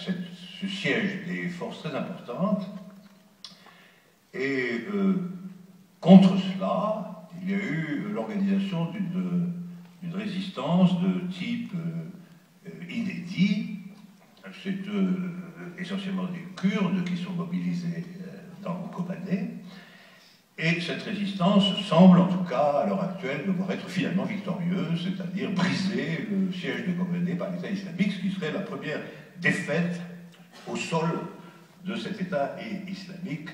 ce siège des forces très importantes. Et contre cela, il y a eu l'organisation d'une résistance de type inédit. C'est essentiellement des Kurdes qui sont mobilisés dans Kobané. Et cette résistance semble, en tout cas, à l'heure actuelle, devoir être finalement victorieuse, c'est-à-dire briser le siège de Kobané par l'État islamique, ce qui serait la première défaite au sol de cet État islamique,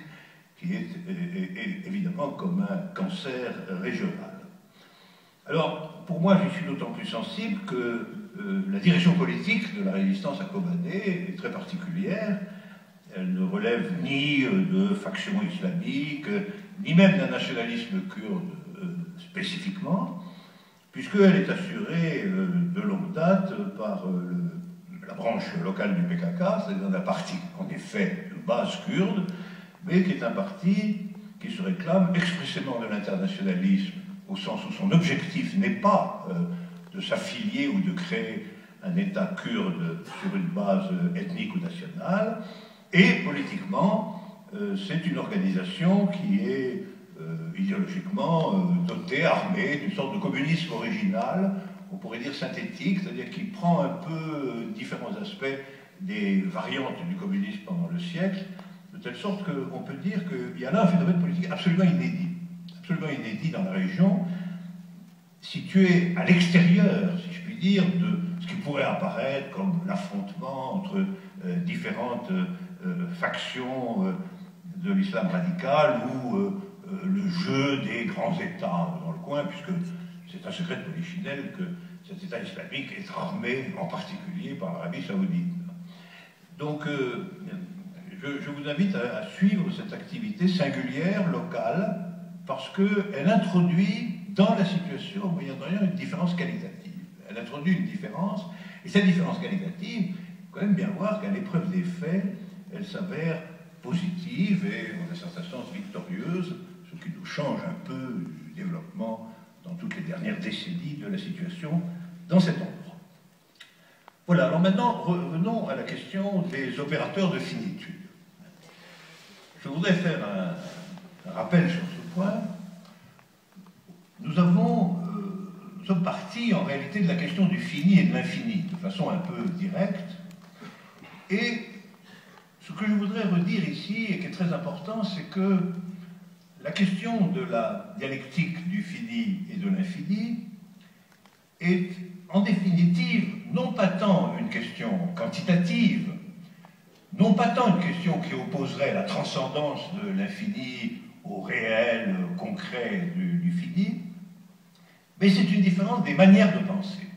qui est évidemment comme un cancer régional. Alors, pour moi, je suis d'autant plus sensible que la direction politique de la résistance à Kobané est très particulière. Elle ne relève ni de factions islamiques, ni même d'un nationalisme kurde spécifiquement, puisqu'elle est assurée de longue date par la branche locale du PKK, c'est-à-dire un parti, en effet, de base kurde, mais qui est un parti qui se réclame expressément de l'internationalisme, au sens où son objectif n'est pas de s'affilier ou de créer un État kurde sur une base ethnique ou nationale, et politiquement, c'est une organisation qui est idéologiquement dotée, armée, d'une sorte de communisme original, on pourrait dire synthétique, c'est-à-dire qui prend un peu différents aspects des variantes du communisme pendant le siècle, de telle sorte qu'on peut dire qu'il y a là un phénomène politique absolument inédit dans la région, situé à l'extérieur, si je puis dire, de ce qui pourrait apparaître comme l'affrontement entre différentes factions de l'islam radical ou le jeu des grands États dans le coin, puisque c'est un secret de polichinelle que cet État islamique est armé en particulier par l'Arabie saoudite. Donc je vous invite à suivre cette activité singulière, locale, parce qu'elle introduit dans la situation, moyen de rien, une différence qualitative. Elle introduit une différence, et cette différence qualitative, il faut quand même bien voir qu'à l'épreuve des faits, elle s'avère positive et, en un certain sens, victorieuse, ce qui nous change un peu du développement dans toutes les dernières décennies de la situation dans cet endroit. Voilà, alors maintenant, revenons à la question des opérateurs de finitude. Je voudrais faire un rappel sur ce point. Nous sommes partis en réalité de la question du fini et de l'infini, de façon un peu directe. Et ce que je voudrais redire ici, et qui est très important, c'est que la question de la dialectique du fini et de l'infini est en définitive non pas tant une question quantitative, non pas tant une question qui opposerait la transcendance de l'infini au réel concret du fini, mais c'est une différence des manières de penser.